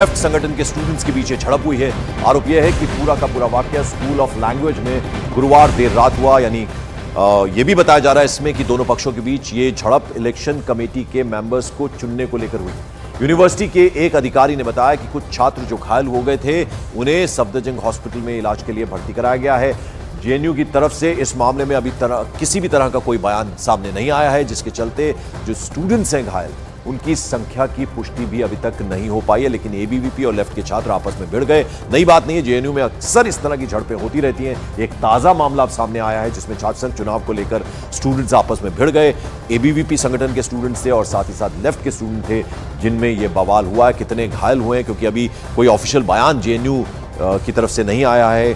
Left संगठन के students के बीच झड़प हुई है। आरोप यह है कि पूरा का पूरा वाकया स्कूल ऑफ लैंग्वेज में गुरुवार देर रात हुआ। यानी यह भी बताया जा रहा है इसमें कि दोनों पक्षों के बीच ये झड़प इलेक्शन कमेटी के मेंबर्स को चुनने को लेकर हुई। यूनिवर्सिटी के एक अधिकारी ने बताया कि कुछ छात्र जो घायल हो गए थे उन्हें सफदरजंग हॉस्पिटल में इलाज के लिए भर्ती कराया गया है। जेएनयू की तरफ से इस मामले में अभी किसी भी तरह का कोई बयान सामने नहीं आया है, जिसके चलते जो स्टूडेंट्स हैं घायल उनकी संख्या की पुष्टि भी अभी तक नहीं हो पाई है। लेकिन एबीवीपी और लेफ्ट के छात्र आपस में भिड़ गए, नई बात नहीं है। जेएनयू में अक्सर इस तरह की झड़पें होती रहती हैं। एक ताजा मामला अब सामने आया है जिसमें छात्र संघ चुनाव को लेकर स्टूडेंट्स आपस में भिड़ गए। एबीवीपी संगठन के स्टूडेंट्स थे और साथ ही साथ लेफ्ट के स्टूडेंट थे जिनमें यह बवाल हुआ है। कितने घायल हुए हैं क्योंकि अभी कोई ऑफिशियल बयान जेएनयू की तरफ से नहीं आया है,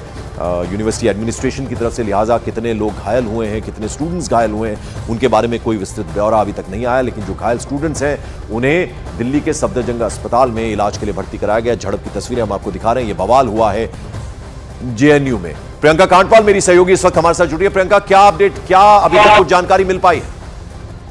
यूनिवर्सिटी एडमिनिस्ट्रेशन की तरफ से, लिहाजा कितने लोग घायल हुए हैं, कितने स्टूडेंट्स घायल हुए हैं, उनके बारे में कोई विस्तृत ब्यौरा अभी तक नहीं आया। लेकिन जो घायल स्टूडेंट्स हैं उन्हें दिल्ली के सफदरजंग अस्पताल में इलाज के लिए भर्ती कराया गया। झड़प की तस्वीरें हम आपको दिखा रहे हैं। ये बवाल हुआ है जेएनयू में। प्रियंका कांडपाल मेरी सहयोगी इस वक्त हमारे साथ जुड़ी है। प्रियंका, क्या अपडेट, क्या अभी तक कुछ जानकारी मिल पाई है?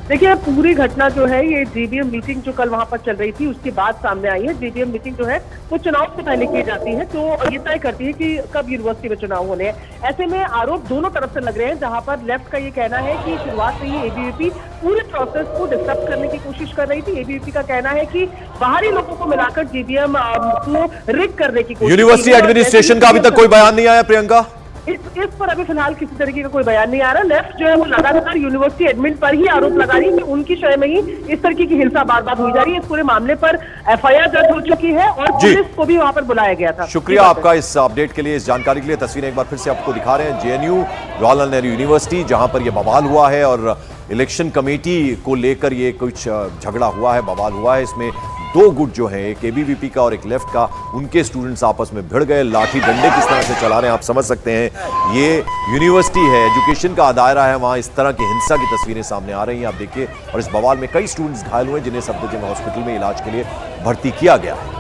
देखिए, पूरी घटना जो है ये जेबीएम मीटिंग जो कल वहां पर चल रही थी उसके बाद सामने आई है। जेबीएम मीटिंग जो है वो चुनाव से पहले की जाती है, तो ये तय करती है कि कब यूनिवर्सिटी में चुनाव होने हैं। ऐसे में आरोप दोनों तरफ से लग रहे हैं, जहां पर लेफ्ट का ये कहना है कि शुरुआत से ही एबीवीपी पूरे प्रोसेस को डिस्टर्ब करने की कोशिश कर रही थी। एबीवीपी का कहना है कि बाहरी लोगों को मिलाकर जेबीएम को रिग करने की कोशिश। यूनिवर्सिटी एडमिनिस्ट्रेशन का अभी तक कोई बयान नहीं आया प्रियंका? इस पर अभी फिलहाल किसी तरीके का कोई बयान नहीं आ रहा। लेफ्ट जो है वो लगातार यूनिवर्सिटी एडमिन पर ही आरोप लगा रही है कि उनकी शय में ही इस तरह की हिंसा बार बार हुई जा रही है। इस पूरे मामले पर एफआईआर दर्ज हो चुकी है और पुलिस को भी वहां पर बुलाया गया था। शुक्रिया आपका इस अपडेट के लिए, इस जानकारी के लिए। तस्वीरें एक बार फिर से आपको दिखा रहे हैं। जेएनयू जवाहरलाल नेहरू यूनिवर्सिटी जहां पर यह बवाल हुआ है और इलेक्शन कमेटी को लेकर ये कुछ झगड़ा हुआ है, बवाल हुआ है। इसमें दो गुट जो हैं, एक एबीवीपी का और एक लेफ्ट का, उनके स्टूडेंट्स आपस में भिड़ गए। लाठी डंडे किस तरह से चला रहे हैं आप समझ सकते हैं। ये यूनिवर्सिटी है, एजुकेशन का दायरा है, वहां इस तरह की हिंसा की तस्वीरें सामने आ रही हैं, आप देखिए। और इस बवाल में कई स्टूडेंट्स घायल हुए जिन्हें सफदरजंग हॉस्पिटल में इलाज के लिए भर्ती किया गया है।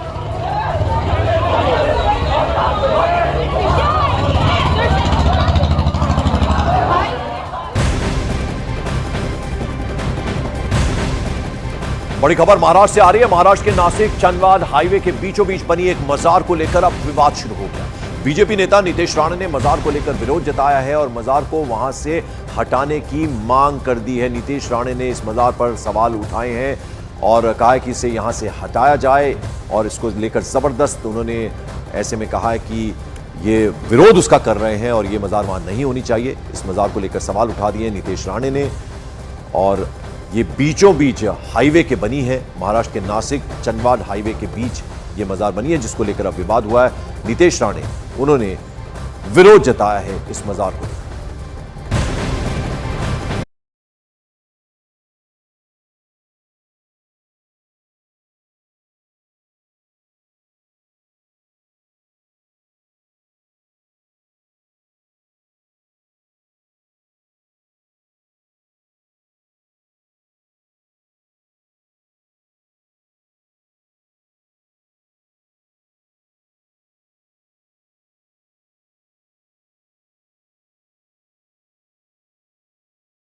बड़ी खबर महाराष्ट्र से आ रही है। महाराष्ट्र के नासिक चंदवाद हाईवे के बीचों बीच बनी एक मजार को लेकर अब विवाद शुरू हो गया। बीजेपी नेता नीतीश राणे ने मजार को लेकर विरोध जताया है और मजार को वहां से हटाने की मांग कर दी है। नीतीश राणे ने इस मजार पर सवाल उठाए हैं और कहा है कि इसे यहां से हटाया जाए और इसको लेकर जबरदस्त उन्होंने ऐसे में कहा है कि ये विरोध उसका कर रहे हैं और ये मजार वहां नहीं होनी चाहिए। इस मजार को लेकर सवाल उठा दिए नीतीश राणे ने। और ये बीचों बीच हाईवे के बनी है, महाराष्ट्र के नासिक चंदवाद हाईवे के बीच ये मजार बनी है, जिसको लेकर अब विवाद हुआ है। नीतीश राणे उन्होंने विरोध जताया है इस मजार को।